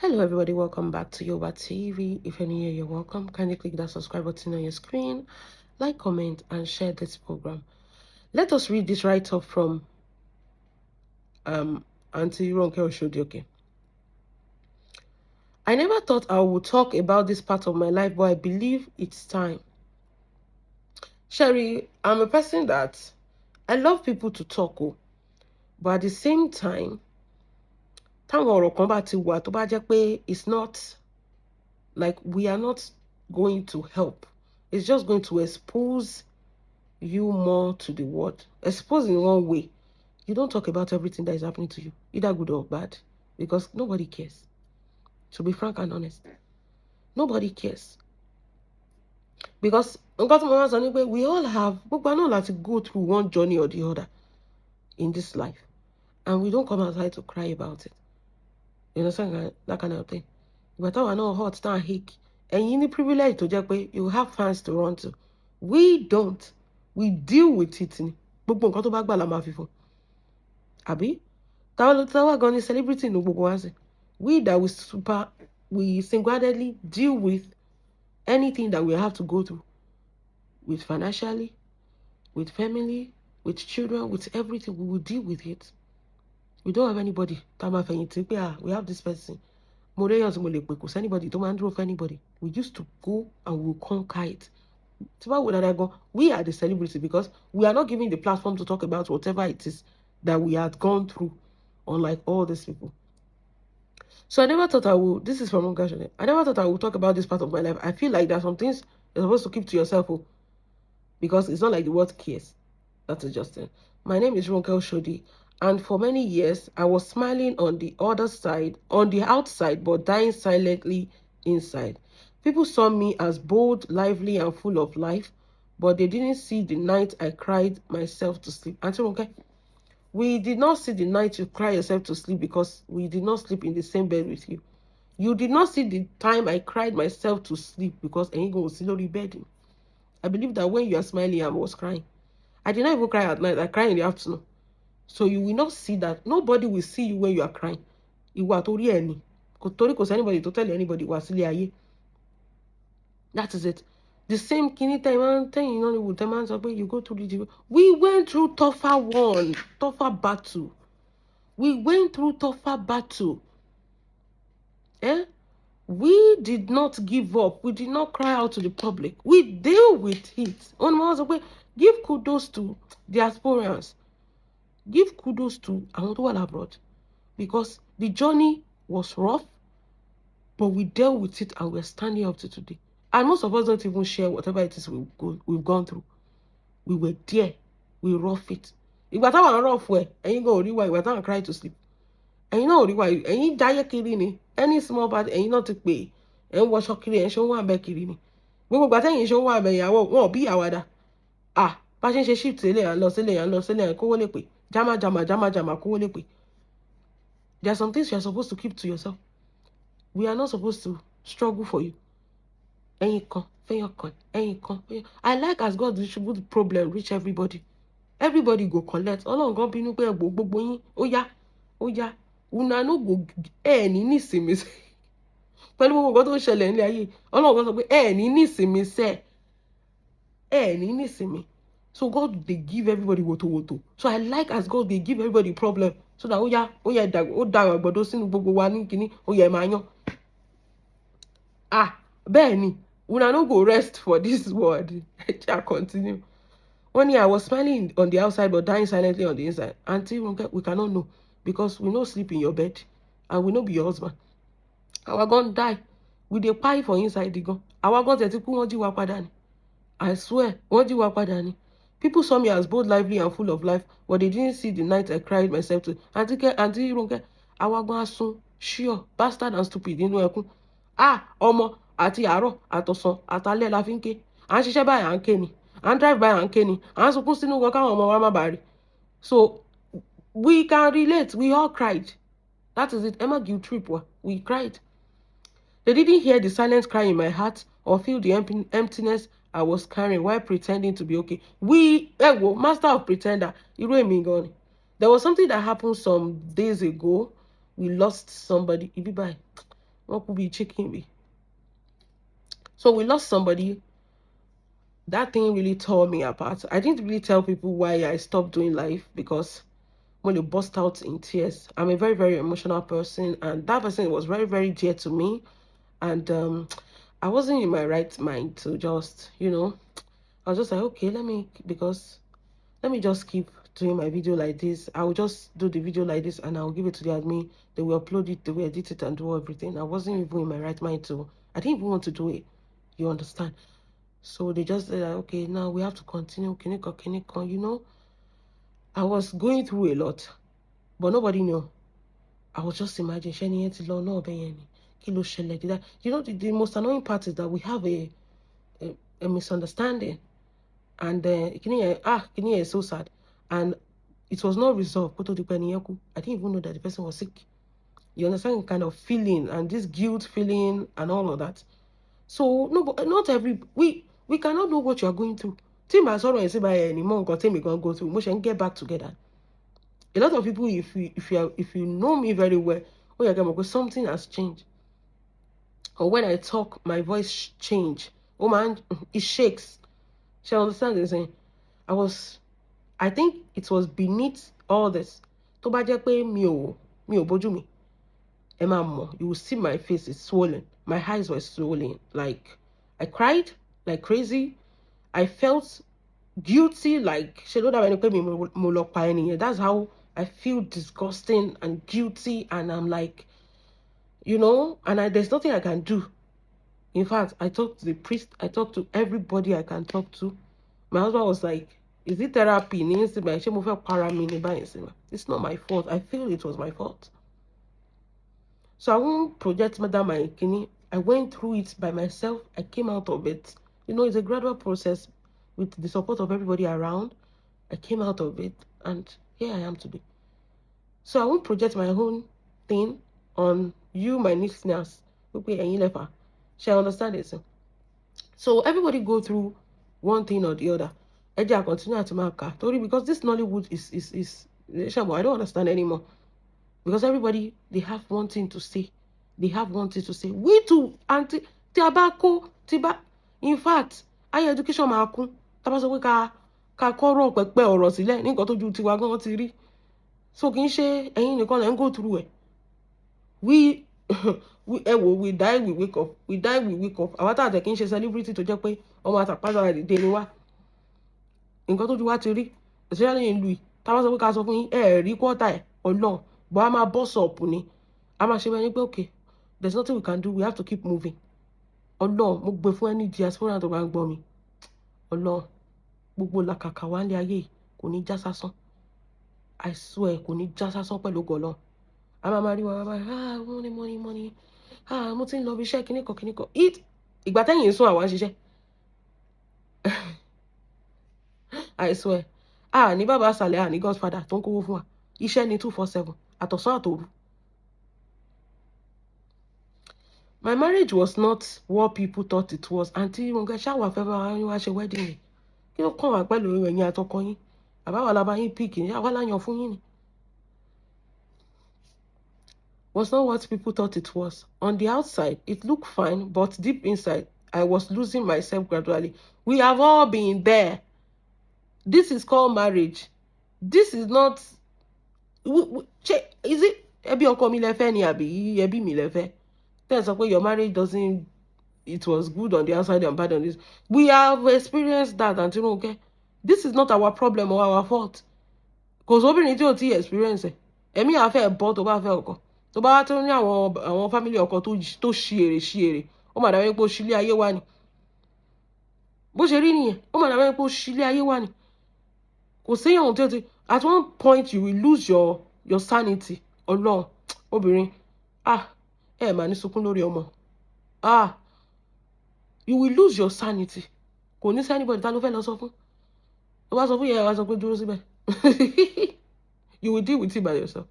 Hello everybody, welcome back to Yoba TV. If you're new here, you're welcome. Kindly click that subscribe button on your screen, like, comment, and share this program. Let us read this write-up from Auntie Ronke Oshodi. I never thought I would talk about this part of my life, but I believe it's time. Sherry, I'm a person that I love people to talk, but at the same time, it's not like we are not going to help. It's just going to expose you more to the world. Expose in one way. You don't talk about everything that is happening to you, either good or bad, because nobody cares. To be frank and honest, nobody cares. Because we all have, we're not allowed to go through one journey or the other in this life, and we don't come outside to cry about it. You understand that kind of thing? But I know hot stand hick, and you need privilege to just pay. You have fans to run to. We don't. We deal with it. Gbogbo nǹkan tó bá gbà la máa fi fún. Àbí? Táwa gan ni celebrity no gbogbo wa ṣe. We that we single-handedly deal with anything that we have to go through. With financially, with family, with children, with everything, we will deal with it. We don't have anybody. We have this person. Anybody, don't handle for anybody. We used to go and we'll conquer it. We are the celebrity because we are not giving the platform to talk about whatever it is that we had gone through, unlike all these people. So I never thought I would. This is from Ongashone. I never thought I would talk about this part of my life. I feel like there are some things you're supposed to keep to yourself, because it's not like the world cares. That's just it. My name is Ronke Oshodi, and for many years I was smiling on the other side, on the outside, but dying silently inside. People saw me as bold, lively, and full of life, but they didn't see the night I cried myself to sleep. Auntie Ronke, we did not see the night you cry yourself to sleep because we did not sleep in the same bed with you. You did not see the time I cried myself to sleep because Enyigo was still in bed. I believe that when you are smiling, I was crying. I did not even cry at night. I cry in the afternoon. So you will not see that. Nobody will see you when you are crying. That is it. The same kini time you go through the. We went through tougher battle. We went through tougher battle. We did not give up. We did not cry out to the public. We deal with it. Give kudos to diasporans. Give kudos to Amotuwala abroad. Because the journey was rough, but we dealt with it and we're standing up to today. And most of us don't even share whatever it is we've gone through. We were there. We rough it. If we're talking rough way, and you go, we're not cry to sleep. And you know why? And you die killing any small part, and you not to pay. And watch kiri and show one back killing. We will you show one by won't be our passion shift and lost and co jama co. There are some things you are supposed to keep to yourself. We are not supposed to struggle for you. I like as God distribute the problem, reach everybody. Everybody go collect. All go be una no go ní nísìmí pẹ̀lú gbogbo nǹkan tó ń ṣẹlẹ̀ nílé ayé Ọlọ́run sọ pé ní nísìmí ní nísìmí. So God they give everybody woto. So I like as God they give everybody problem so that ó dá àgbàdo sínú gbogbo wa ní kíní máa yán. Bẹ́ẹ̀ ni una no go rest for this world. I continue. One year I was smiling on the outside but dying silently on the inside. Until we cannot know. Because we no sleep in your bed and we no be your husband. Our gun die. We dey pay for inside the gun. Our gun teti ku won ji wa pada ni. I swear, won ji wa pada ni. People saw me as both lively and full of life, but they didn't see the night I cried myself to. Auntie Ronke, our gun asun, sure, bastard and stupid nínú ẹkún. Ọmọ àti àárọ̀ àtọ̀sán àtalẹ́ la fi ń ké. À ń ṣiṣẹ́ báyìí à ń ké ni. À ń drive báyìí à ń ké ni. À ń sunkún sínú wọn káwọn ọmọ wa má bàa rí. So we can relate. We all cried. That is it. Emma guilt trip. We cried. They didn't hear the silent cry in my heart or feel the emptiness I was carrying while pretending to be okay. Master of pretender. There was something that happened some days ago. We lost somebody. What could be chicken be? So we lost somebody. That thing really tore me apart. I didn't really tell people why I stopped doing live, because when you burst out in tears, I'm a very, very emotional person, and that person was very, very dear to me. And I wasn't in my right mind to just, I was just like, okay, let me just keep doing my video like this. I will just do the video like this, and I'll give it to the admin. They will upload it, they will edit it, and do everything. I wasn't even in my right mind to. I didn't even want to do it. You understand? So they just said, okay, now we have to continue. Kiniko. I was going through a lot, but nobody knew. I was just imagining, the most annoying part is that we have a misunderstanding, and Kini is so sad, and it was not resolved. I didn't even know that the person was sick. You understand the kind of feeling, and this guilt feeling and all of that. So no, but not we cannot know what you are going through. Team I sorrow and say by anymore, got me go through. We can get back together. A lot of people, if you know me very well, oh yeah, because something has changed. Or when I talk, my voice change. Oh man, it shakes. She understands the saying. I think it was beneath all this. To bá jẹ́ pé mi ò bójú mi. Ẹ máa mọ̀, you will see my face is swollen. My eyes were swollen. Like, I cried like crazy. I felt guilty, like, that's how I feel, disgusting and guilty. And I'm like, and there's nothing I can do. In fact, I talked to the priest. I talked to everybody I can talk to. My husband was like, is it therapy? It's not my fault. I feel it was my fault. So I won't project Madam my kidney. I went through it by myself. I came out of it. It's a gradual process with the support of everybody around. I came out of it, and here I am today. So I won't project my own thing on you, my listeners. Shall understand it? So everybody go through one thing or the other. I continue to mark because this Nollywood is I don't understand anymore. Because everybody, they have one thing to say. They have one thing to say. We too, anti tobacco, tiba. In fact, higher education máa kún. Tá bá sọ pé ká kọ́rọ̀ pẹpẹ ọ̀rọ̀ sílẹ̀ ní nǹkan tó ju tiwa gan ti rí. So kì í ṣe ẹ̀yin nìkan lẹ ń go through ẹ̀. We die, we wake up. We die, we wake up. Àwa tá àtẹ̀ kì í ṣe celebrity tó jẹ́ pé ọmọ àtàpására dìde ni wá. Nǹkan tó ju wá ti rí. Especially in Louis. Tá bá sọ pé ká sọ fún yín, rí quarter ẹ̀ Ọlọ́run. But I'm a boss up ni. I'm a shame okay. There's nothing we can do. We have to keep moving. Ọlọ́run, mo gbé fún ẹni diaspora tó bá ń gbọ́ mi. Ọlọ́run, gbogbo làkàkà wá ní ayé kò ní já sásán. I swear kò ní já sásán pẹ̀lú ògo Ọlọ́run. A máa rí wa money. Mo ti ń lọ bí iṣẹ́ kíníkan. Ìgbà tẹ́yìn sún àwa ṣiṣẹ́. I swear. Ní bàbá àsàlẹ̀, ní Godfather tó ń kówó fún wa. Iṣẹ́ ni 247. Àtọ̀sán àtòru. My marriage was not what people thought it was. Auntie, mo get shower fẹ́ bá wá ṣe wedding ni. Kí ló kàn wá pẹ̀lú ẹ̀yin àtọkọ yín? Àbáwá la bá yín pick ni, àwa la yàn fún yín ni. Was not what people thought it was. On the outside, it looked fine, but deep inside, I was losing myself gradually. We have all been there. This is called marriage. This is not. Is it? Ẹbí ọkọ mi lẹ fẹ́ ni àbí ẹbí mi lẹ fẹ́? That's why your marriage doesn't. It was good on the outside and bad on this. We have experienced that, and okay, this is not our problem or our fault. Because obìnrin tí o ti experience ẹ̀, ẹ̀mí àfẹ́ bọ́ tó bá fẹ́ ọkọ. Tó bá tó ní àwọn family ọkọ tó ṣí èrè, ó mà dàbí pé ó ṣílé ayé wá ni. Bó ṣe rí nìyẹn, ó mà dàbí pé ó ṣílé ayé wá ni. Kò séyàn tí o ti. At one point you will lose your sanity. Ọlọ́run, obìnrin, mà ní sunkún lórí ọmọ. You will lose your sanity. Kò ní sí anybody tá ló fẹ́ lọ sọ fún. Tó bá sọ fún yẹn, wá sọ pé dúró síbẹ̀. You will deal with it by yourself.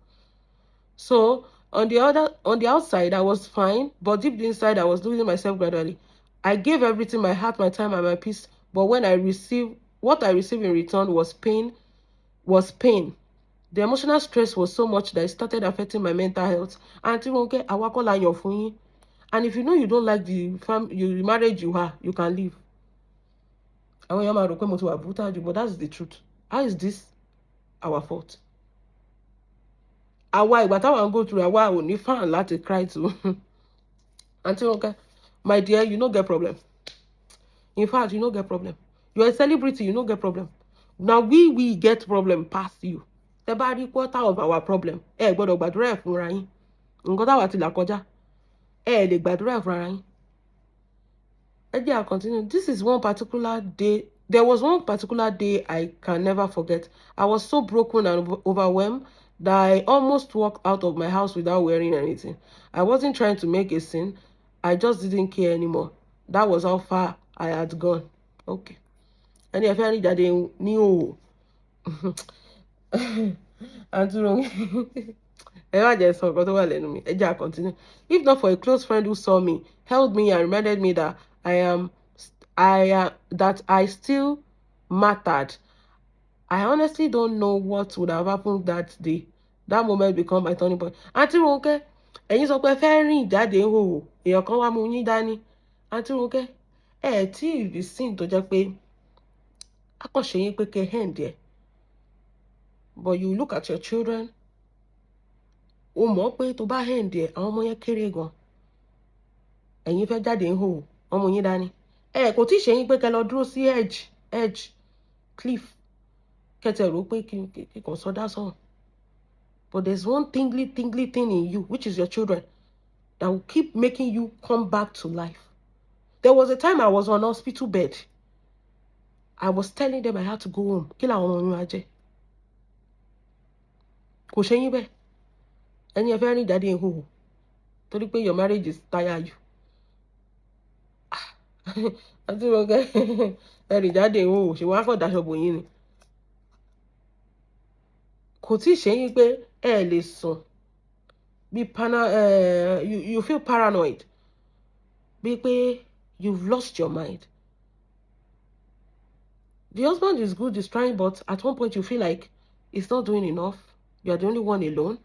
So on the outside, I was fine, but deep inside, I was losing myself gradually. I gave everything, my heart, my time, and my peace. But what I received in return was pain. The emotional stress was so much that it started affecting my mental health. Auntie Ronke, àwa kọ́ la yàn fún yín. And if you know you don't like the marriage you are, you can leave. Àwọn èèyàn máa rò pé mo ti wà brutal jù, but that's the truth. How is this our fault? Àwa ìgbà táwa ń go through, àwa ò ní fan láti cry to. Auntie Ronke, my dear, you no get problem. In fact, you no get problem. You're a celebrity, you no get problem. Now we get problem past you. The body quarter of our problem. Gbọ́dọ̀ gbàdúrà ẹ̀ fúnra yín. Nǹkan táwa ti là kọjá. Lè gbàdúrà ẹ̀ fúnra yín. I'll continue. This is one particular day. There was one particular day I can never forget. I was so broken and overwhelmed that I almost walked out of my house without wearing anything. I wasn't trying to make a scene. I just didn't care anymore. That was how far I had gone. Okay. And if I that they knew, and continue. If not for a close friend who saw me, held me, and reminded me that that I still mattered, I honestly don't know what would have happened that day. That moment became my turning point. Auntie Ronke, ẹ̀yin sọ pé fẹ́ rìn jáde hòhò, èèyàn kan wá mú yín dání. Auntie Ronke, tí ìrì sìn tó jẹ́ pé akọ̀ṣe yín pé kẹ́ hand ẹ̀. But you look at your children, o mọ̀ pé tó bá hand ẹ̀, àwọn ọmọ yẹn kéré gan. Ẹ̀yin fẹ́ jáde hòhò, ọmọ yín dání. Kò tí ì ṣe yín pé kẹ́ lọ dúró sí edge cliff. Kẹ́tẹ̀ rò pé kí kàn sọdá sọ̀rọ̀. But there's one tingly thing in you, which is your children, that will keep making you come back to life. There was a time I was on hospital bed. I was telling them I had to go home. Kí làwọn ọmọ mi máa jẹ? Kò ṣe yín bẹ́ẹ̀. Ẹni ẹ fẹ́ rìn jáde ìhòòhò. Torí pé your marriage is tired you. Àti Ronke, ẹ rìn jáde ìhòòhò, ṣe wá kàn daṣọ bò yín ni. Kò tí ì ṣe yín pé ẹ lè sùn. You feel paranoid. Bí pé you've lost your mind. The husband is good, is trying, but at one point you feel like it's not doing enough. You are the only one alone,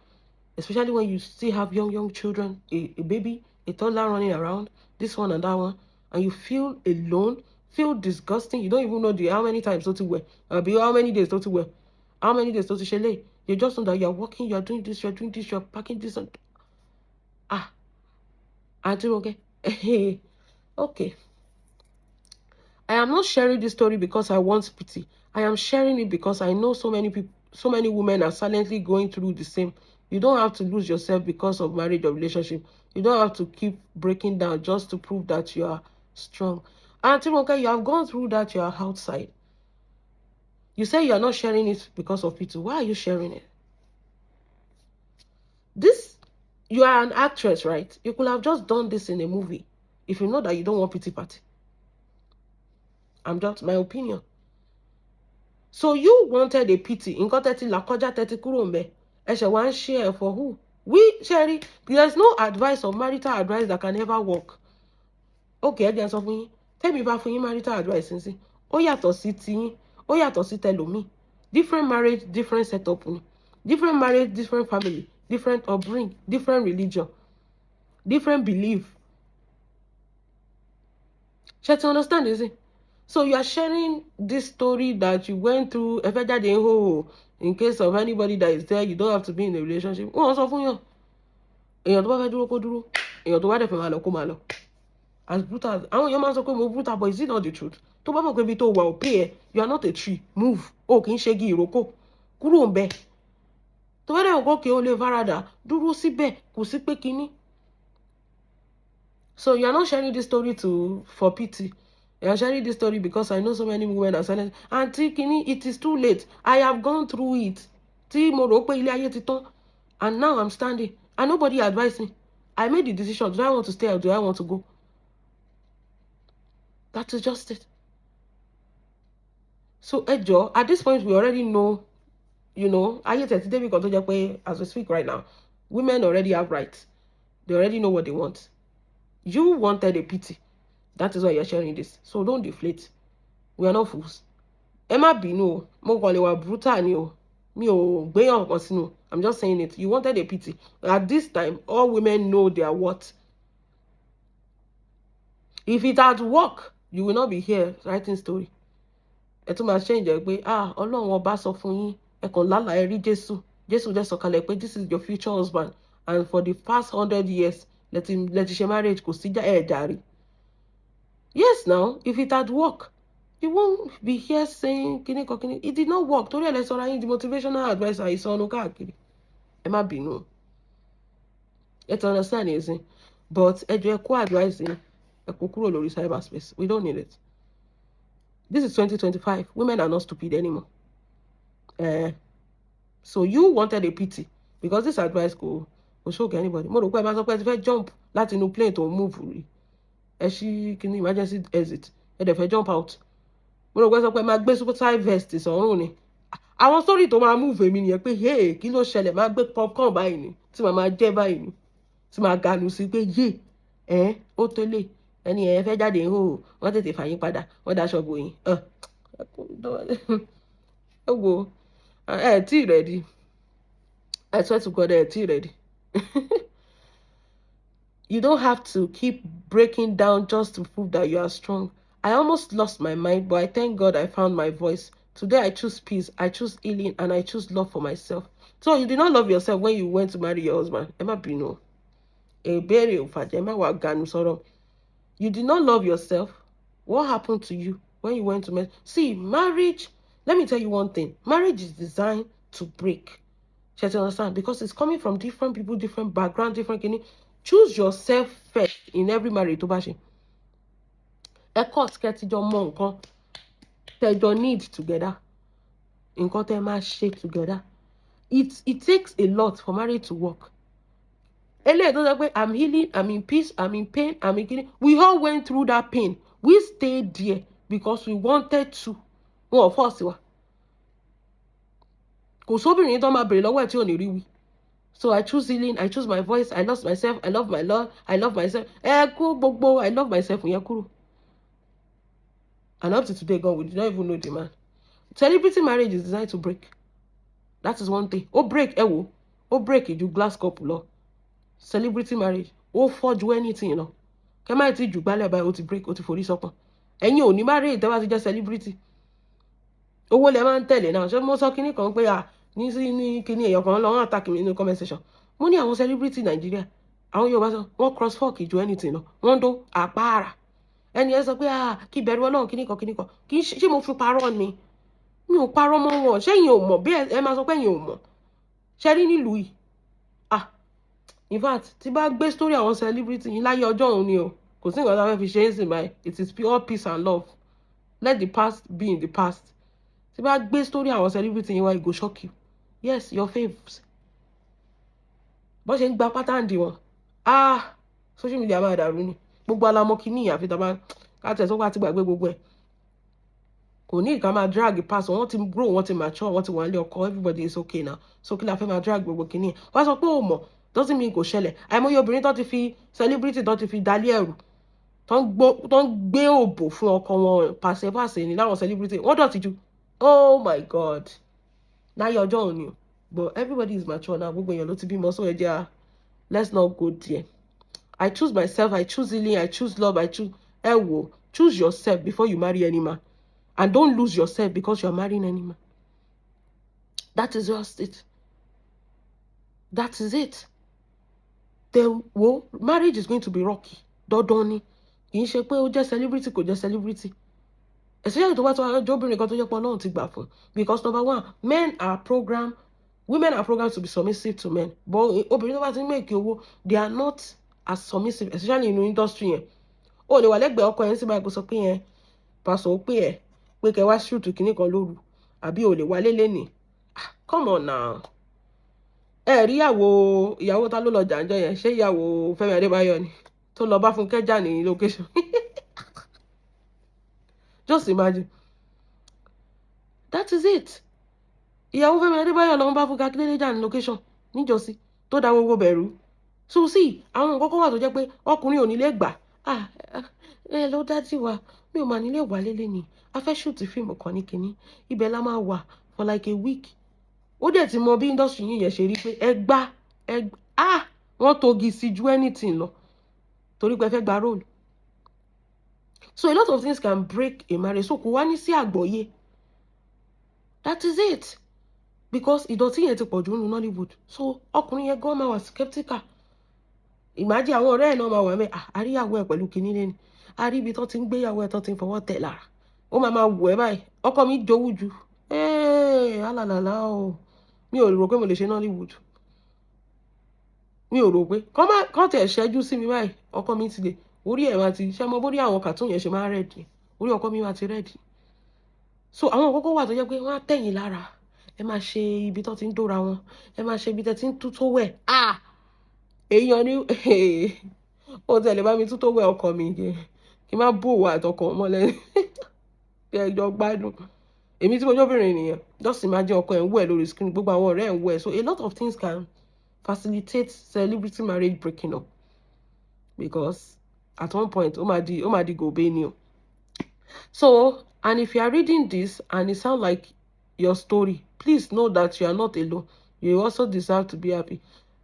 especially when you still have young children, a baby, a toddler running around, this one and that one, and you feel alone, feel disgusting. You don't even know how many times to wear, how many days to wear, how many days to shele. You just know that you're working, you're doing this, you're packing this, and Auntie Ronke. Okay. I am not sharing this story because I want pity. I am sharing it because I know so many people, so many women are silently going through the same. You don't have to lose yourself because of marriage or relationship. You don't have to keep breaking down just to prove that you are strong. Auntie Ronke, you have gone through that, you are outside. You say you are not sharing it because of pity. Why are you sharing it? You are an actress, right? You could have just done this in a movie if you know that you don't want pity party. I'm just my opinion. So you wanted a pity. Nǹkan tẹ́tí làkọjá tẹ́tí kúrò ńbẹ̀. Ẹ ṣẹ̀ wá ń share for who? Sherry, there's no advice or marital advice that can ever work. Okay, ẹ jẹ́ sọ fún yín. Tẹ́mi bá fún yín marital advice nísìn. Ó yàtọ̀ sí tiyín. Ó yàtọ̀ sí tẹlòmíì. Different marriage, different setup ni. Different marriage, different family. Different upbringing, different religion, different belief. Try to understand, is it? So you are sharing this story that you went through in case of anybody that is there. You don't have to be in a relationship. As brutal as your man so brutal, but is it not the truth? You are not a tree. Move. Kì í ṣe igi ìrókò. Kúrò ńbẹ̀. So you are not sharing this story for pity. You are sharing this story because I know so many women are silent. Auntie Kini, it is too late. I have gone through it. And now I'm standing. And nobody advised me. I made the decision. Do I want to stay or do I want to go? That is just it. So Ejo, at this point we already know. You know, as we speak right now, women already have rights. They already know what they want. You wanted a pity. That is why you're sharing this. So don't deflate. We are not fools. Emma Bino, brutal. I'm just saying it. You wanted a pity. At this time, all women know their what. If it had worked, you will not be here writing story. Ẹ tún máa change ẹ pé Ọlọ́run ọba sọ fún yín ẹ kàn lálàá ẹ rí Jésù dẹ̀ sọ̀kalẹ̀ pé this is your future husband and for the past 100 years let him ṣe marriage kò sí ẹ̀ jàre. Yes, now if it had worked, you won't be here saying kini kan kini. It did not work. Torí ẹ̀ lẹ sọra yín di motivational adviser ìsọnù káàkiri. Ẹ má bínú. Ẹ ti understand yín. But ẹ jọ̀ọ́ ẹ kó advice yín ẹ kó kúrò lórí cyberspace. We don't need it. This is 2025. Women are not stupid anymore. So you wanted a pity because this advice will show anybody. Mo rò pé ẹ máa sọ pé ẹ ti fẹ́ jump láti inú plane tó move rí. Ẹ ṣí kíní emergency exit. Ẹ dẹ̀ fẹ́ jump out. Mo rò pé ẹ sọ pé ẹ máa gbé suicide vest sọ́rùn ni. Àwọn story tó máa move èmi nìyẹn pé hey kí ló ṣẹlẹ̀ máa gbé popcorn báyìí ni tí màá máa jẹ́ báyìí ni tí màá ganu sí pé yé ó tó lè ẹni ẹ fẹ́ jáde hó wọ́n tètè fà yín padà wọ́n daṣọ bò yín ẹ wo ẹ tí ready I swear to God ẹ tí ready. You don't have to keep breaking down just to prove that you are strong. I almost lost my mind, but I thank God I found my voice. Today I choose peace, I choose healing, and I choose love for myself. So you did not love yourself when you went to marry your husband. Ẹ má bínú. Ebere òfàjẹ́ ẹ má wá ganu sọ̀rọ̀. You did not love yourself. What happened to you when you went to marry? See, marriage, let me tell you one thing. Marriage is designed to break. You understand? Because it's coming from different people, different background, different kini. Choose yourself first in every marriage tó bá ṣe. Ẹ kọ́ skẹ́tìjọ́ mọ nǹkan tẹ́jọ́ need together. Nǹkan tẹ́ máa ṣe together. It takes a lot for marriage to work. Eléyìí tó sọ pé I'm healing, I'm in peace, I'm in pain, I'm in kini. We all went through that pain. We stayed there because we wanted to. Wọn ò force wa. Kò sóbìnrin tó máa bèrè lọ́wọ́ ẹ̀ tí ò ní rí wí. So I choose healing, I choose my voice, I lost myself, I love my Lord, I love myself. Ẹ kú gbogbo I love myself yẹn kúrò. And up to today, God, we do not even know the man. Celebrity marriage is designed to break. That is one thing. Ó break ẹ wò. Ó break ìju glass cup lọ. Celebrity marriage. Ó fọ́jú anything lọ. Kẹ́ máa ti jù gbálẹ̀ báyìí ó ti break ó ti forí sọ́pọ̀. Ẹ̀yin ò ní marriage tẹ́ bá ti jẹ́ celebrity. Owó lẹ máa ń tẹ̀lé náà. Ṣé mo sọ kíní kan pé ní kíní èèyàn kan lọ́wọ́ attack mi nínú comment section. Mo ní àwọn celebrity Nigeria. Àwọn Yorùbá sọ wọ́n cross fork ìju anything lọ. Wọ́n dó àpáàrà. Ẹni ẹ sọ pé kí bẹ̀rù Ọlọ́run kíní kan kì í ṣe mo fi parọ́ ni mi ò parọ́ mọ́ wọn ṣé ẹ̀yin ò mọ̀ bí ẹ máa sọ pé ẹ̀yin ò mọ̀ ṣe rí nílùú yìí in fact tí bá gbé story àwọn celebrity yìí láyé ọjọ́ òun ni o kò sí nǹkan tí a fẹ́ fi ṣe é sìn báyìí it is pure peace and love let the past be in the past tí bá gbé story àwọn celebrity yìí wá it go shock you yes your faves bó ṣe ń gba pátánì wọn social media máa dàrú ni gbogbo alamọ kìíní àfi tàbá káàtẹ̀ sọ́kọ́ àti gbàgbé gbogbo ẹ̀ kò ní ìka máa drag pass wọ́n ti grow wọ́n ti mature wọ́n ti wà nílé ọkọ everybody is okay now so kí la fẹ́ máa drag gbogbo kìíní wọ́n sọ pé ò mọ̀ doesn't mean kò ṣẹlẹ̀ àìmọye obìnrin tó ti fi celebrity tó ti fi dalé ẹ̀rù tó ń gbé òbò fún ọkọ wọn pàṣẹpàṣẹ ní láwọn celebrity wọ́n dọ̀tí ju oh my god láyé ọjọ́ òní but everybody is mature now gbogbo èèyàn ló ti bímọ so ẹ jẹ́ let's not go there. I choose myself, I choose healing, I choose love, I choose choose yourself before you marry any man. And don't lose yourself because you're marrying any man. That is just it. That is it. Marriage is going to be rocky. Dodoni. Kì í ṣe pé ó jẹ́ celebrity kò jẹ́ celebrity. Especially tó bá tó ọjọ́ obìnrin kan tó jẹ́ pé Ọlọ́run ti gbà fún. Because number one, women are programmed to be submissive to men. But obìnrin tó bá ti make owó, they are not as submissive, especially in the industry yẹn. Ó lè wà lẹ́gbẹ̀ẹ́ ọkọ yẹn sí báyìí kó sọ pé yẹn pàṣọ ó pé ẹ pé kẹ wá shoot kíní kan lóru àbí ó lè wá lélẹ̀ ní. Come on now. Ẹ rí ìyàwó ta ló lọ jàǹjọ yẹn ṣé ìyàwó Fẹ́mi Adébáyọ̀ ni tó lọ bá Fúnkẹ́ jà ní location. Just imagine. That is it. Ìyàwó Fẹ́mi Adébáyọ̀ lọ bá Fúnkẹ́ Akíndélé jà ní location níjọ́sí tó dá gbogbo bẹ̀rù. So see, àwọn nǹkan kan wà tó jẹ́ pé ọkùnrin ò ní lè gbà. Ló dájú wa, mi ò mà nílé wà lélẹ̀ ni. A fẹ́ shoot fíìmù kan ní kinní. Ibẹ̀ la máa wà for like a week. Ó dẹ̀ ti mọ bí industry yìí yẹn ṣe rí pé wọ́n togi sí ju anything lọ. Torí pé ẹ fẹ́ gba role. So a lot of things can break a marriage. So kò wá ní sí àgbọ́yé. That is it. Because ìdọ̀tí yẹn ti pọ̀ jù nínú Nollywood. So ọkùnrin yẹn gan máa wà skeptical. Imagine àwọn ọ̀rẹ́ ẹ̀ náà máa wà mẹ́, àríyàwó ẹ̀ pẹ̀lú kinní lẹ́ni. Àrí ibi tó ti ń gbéyàwó ẹ̀ tó ti ń fọwọ́ tẹ̀ lára. Ó máa wù ẹ́ báyìí. Ọkọ mi jowú jù. Alàlàlà o. Mi ò rò pé mo lè ṣe Nollywood. Mi ò rò pé. Kọ́ tẹ̀ ṣẹ́jú sí mi báyìí. Ọkọ mi ti lè. Orí ẹ̀ máa ti ṣe mọ bórí àwọn cartoon yẹn ṣe máa rẹ́ẹ̀dì. Orí ọkọ mi máa ti rẹ́ẹ̀dì. So àwọn kókó wà tó jẹ́ pé wọ́n á tẹ̀yìn lára. Ẹ máa ṣe ibi tó ti ń dóra wọn. Ẹ máa ṣe ibi tó ti ń tú tó wẹ̀. Èèyàn ní ó tẹ̀lé bá mi tú tó wẹ̀ ọkọ mi kí n má bò wà àtọkọ mọ́lẹ̀. Ẹjọ́ gbádùn. Èmi tí mo jóbìnrin nìyẹn. Just imagine ọkọ ẹ̀ ń wẹ̀ lórí screen. Gbogbo àwọn ọ̀rẹ́ ẹ̀ ń wẹ̀. So a lot of things can facilitate celebrity marriage breaking up. Because at one point, ó máa di gòbé ni o. So, and if you are reading this and it sounds like your story, please know that you are not alone. You also deserve to be happy.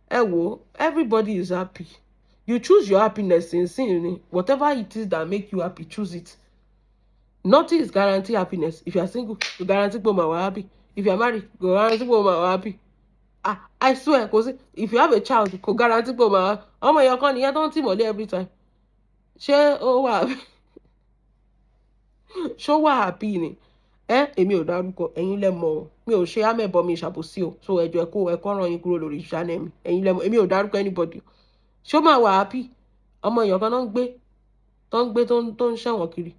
Everybody is happy. You choose your happiness in sin. Whatever it is that make you happy, choose it. Nothing is guaranteed happiness. If you are single, you guarantee you are happy. If you are married, you guarantee you are happy. I swear, because if you have a child, you guarantee you are happy. Oh my God, you don't think every time. Ṣé ó wà happy? Ṣó wà happy ni? Èmi ò dárúkọ, ẹ̀yin lẹ mọ̀ o. Mi ò ṣe amẹ́bọ mi ṣàbòsí o. So ẹjọ́ ẹ̀kọ́ ràn yín kúrò lórí channel mi. Ẹ̀yin lẹ mọ̀, èmi ò dárúkọ anybody. Ṣó máa wà happy? Ọmọ èèyàn kan tó ń ṣẹ̀wọ̀n kiri.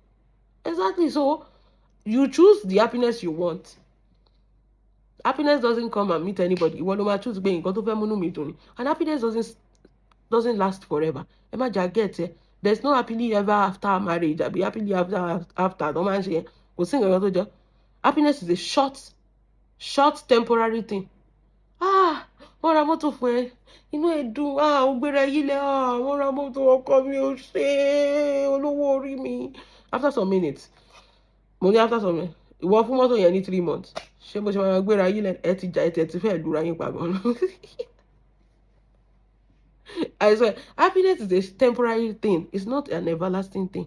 Exactly. So you choose the happiness you want. Happiness doesn't come and meet anybody. Ìwọ ló máa choose pé nǹkan tó fẹ́ múnú mi dùn ni. And happiness doesn't last forever. Ẹ má jà get it. There's no happily ever after marriage. Àbí happily after. Don't mind saying. Kò sí nǹkan tó jọ. Happiness is a short temporary thing. Wọ́n ra mọ́tò fún ẹ. Inú ẹ dùn. Ó gbéra yí lẹ̀. Wọ́n ra mọ́tò ọkọ mi ò ṣe olówó orí mi. After some minutes. Mo ní after some minutes. Ìwọ fún mọ́tò yẹn ní 3 months. Ṣé bó ṣe máa gbéra yí lẹ̀ ẹ ti jà ẹ ti fẹ́ lura yín pa gan. I swear, happiness is a temporary thing. It's not an everlasting thing.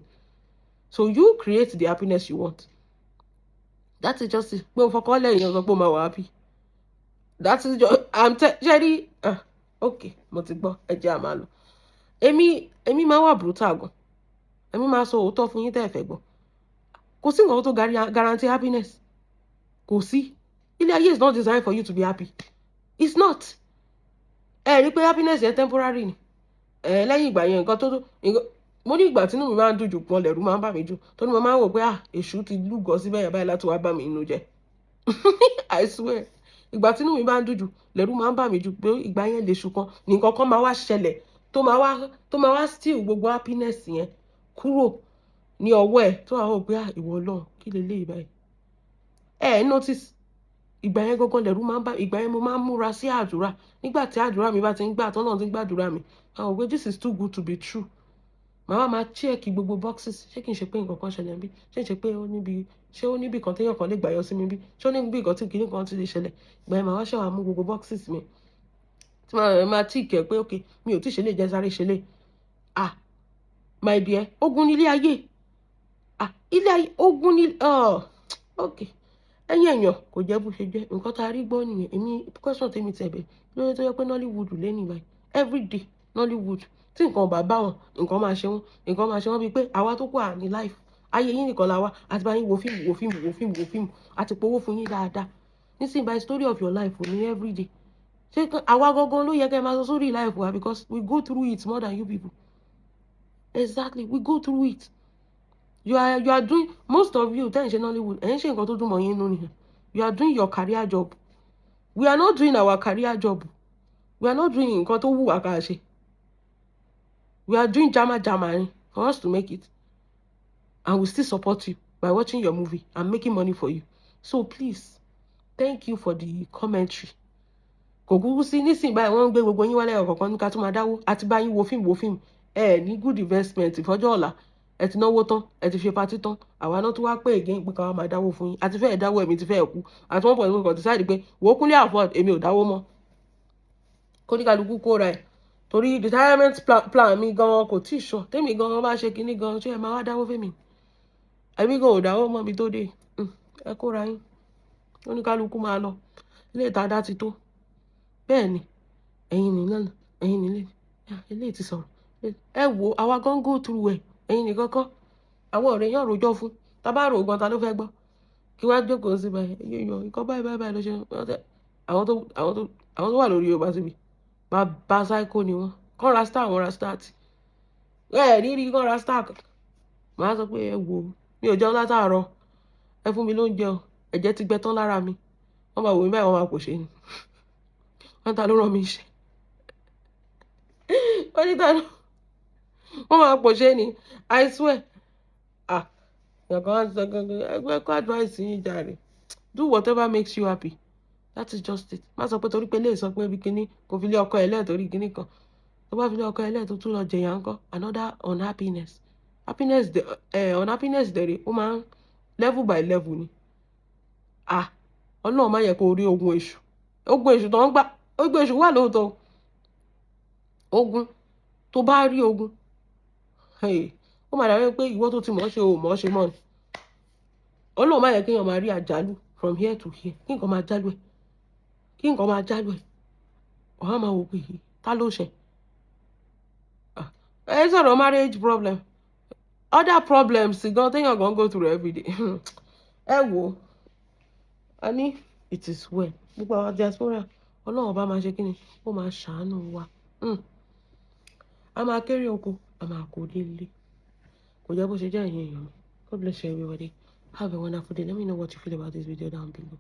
So you create the happiness you want. That is just it. Happy. That is just, I'm Jerry. Okay, mo ti gbọ́, ẹ jẹ́ a máa lọ. Èmi máa wà brutal gan. Èmi máa sọ òótọ́ fún yín tẹ́ ẹ fẹ́ gbọ́. Kò sí nǹkan tó guarantee happiness. Kò sí. Ilé ayé is not designed for you to be happy. It's not. Rí pé happiness is temporary ni. Lẹ́yìn ìgbà yẹn nǹkan tó mo ní ìgbà tínú mi máa ń dùn jù gan lẹ̀rù máa ń bà mí jù. Tó ní mo máa ń wò pé èṣù ti lúgọ síbẹ̀ yẹn báyìí láti wá bà mí inú jẹ́. I swear. Ìgbà tínú mi máa ń dùn jù lẹ̀rù máa ń bà mí jù pé ìgbà yẹn lè ṣùkan ní nǹkan kan máa wá ṣẹlẹ̀ tó máa wá steal gbogbo happiness yẹn kúrò ní ọwọ́ ẹ̀ tó wà wò pé ìwọ Ọlọ́run kí leléyìí báyìí. Notice ìgbà yẹn gangan lẹ̀rù máa ń bà ìgbà yẹn mo máa ń múra sí àdúrà nígbà tí àdúrà mi bá ti ń gbà tọ́nà ti ń gbàdúrà mi àwọn òwe this is too good to be true. Màá máa check gbogbo boxes ṣé kí n ṣe pé nǹkan kan ṣẹlẹ̀ bí ṣé pé ó níbi kan téèyàn kan lè gbà yọ sí mi bí ṣé ó níbi kan tí kìíní kan ti lè ṣẹlẹ̀ ìgbà yẹn màá wá ṣàwà mú gbogbo boxes mi tí màá tíìkì ẹ̀ pé ok mi ò tí ṣe lè jẹ́ sáré ṣe lè my dear ogun ní ilé ayé ilé ayé ogun ní ok ẹ̀yin èèyàn kò jẹ́ bó ṣe jẹ́ nǹkan tá a rí gbọ́ nìyẹn èmi question tèmi tẹ̀ bẹ̀ lórí tó yẹ pé Nollywood lẹ́nu ìbáyìí everyday Nollywood tí nǹkan bá bá wọn nǹkan máa ṣe wọn bíi pé àwa tó kù ní life ayé yín nìkan la wá àti bá yín wo fíìmù àti powó fún yín dáadáa nísìnyí by story of your life ní everyday ṣé àwa gangan ló yẹ kẹ́ máa sọ sórí life wa because we go through it more than you people exactly we go through it you are doing most of you tẹ́ ń ṣe Nollywood ẹ̀ ń ṣe nǹkan tó dùn mọ́ yín nínú nìyẹn you are doing your career job we are not doing our career job we are not doing nǹkan tó wù wá ká ṣe. We are doing jama for us to make it. And we still support you by watching your movie and making money for you. So please, thank you for the commentary. Kò kúkú sí nísìnyí báyìí wọ́n ń gbé gbogbo yín wálé ọ̀kọ̀ọ̀kan ní ká tún máa dáwó àti bá yín wo fíìmù. Ní good investment ìfọ́jọ́ ọ̀la. Ẹ ti náwó tán, ẹ ti fi patí tán. Àwa náà tún wá pé again pé ká wá máa dáwó fún yín. Àti fẹ́ẹ̀ dáwó èmi ti fẹ́ẹ̀ kú. Àti wọ́n pọ̀ ní kò decide pé wò ó kúnlé afford èmi ò dáwó mọ́. Kóníkàlùkù kóra ẹ̀. Torí retirement plan mi gan kò tí ì sọ tèmi gan bá ṣe kinní gan ṣé ẹ máa wá dáwó fèmí èmi gan ò dáwọ́ mọ́ mi tó dé ẹ kóra yín oníkálukú máa lọ ilé ìtajà ti tó bẹ́ẹ̀ ni ẹ̀yin nìyẹn ẹ̀yin nílé ilé ti sọ̀rọ̀ ẹ wo àwa gan go through ẹ̀ ẹ̀yin nìkan kọ́ àwọn ọ̀rẹ́ yàn rojọ́ fún tá bá rò gan ta ló fẹ́ gbọ́ kí wá jókòó sí báyìí yíyan ikọ́ báyìí ló ṣe àwọn tó wà lórí Yorùbá síbi bá psycho ni wọ́n kọ́ ra star wọn ra start rírí kọ́ ra star màá sọ pé ẹ wo mi ò jẹun látàárọ̀ ẹ fún mi lóúnjẹ o ẹ̀jẹ̀ ti gbẹ tán lára mi wọ́n máa wò mí báyìí wọ́n máa pòṣe ni wọ́n ta ló rán mi iṣẹ́ wọ́n ní ta ló wọ́n máa pòṣe ni I swear ẹgbẹ́ kó advice yín jàre do whatever makes you happy that is just it má sọ pé torí pé lè sọ pé bí kinní kò fi lé ọkọ ẹ̀ lẹ́ẹ̀ torí kinní kan tó bá fi lé ọkọ ẹ̀ lẹ́ẹ̀ tó tún lọ jẹ̀yà ńkọ́ another unhappiness unhappiness dẹ̀rẹ̀ ó máa ń level by level ni Ọlọ́run má yẹ kó rí ogun èṣù tó ń gbà ogun èṣù wà lóòótọ́ ogun tó bá rí ogun ó máa dàbí pé ìwọ tó ti mọ̀ ṣe ò mọ̀ ṣe mọ́ ni Ọlọ́run má yẹ kéèyàn máa rí àjálù from here to here kí nǹkan máa jálù ẹ̀ ọ̀hán máa wò pé ta ló ṣe ẹ sọ̀rọ̀ marriage problem other problems gan téèyàn gan go through every day ẹ wò a ní it is well gbogbo àwọn diaspora Ọlọ́run bá máa ṣe kí ni ó máa ṣàánú wa a máa kéré oko a máa kó délé kò jẹ́ bó ṣe jẹ́ ẹ̀yin èèyàn mi God bless you everybody have a wonderful day let me know what you feel about this video down below.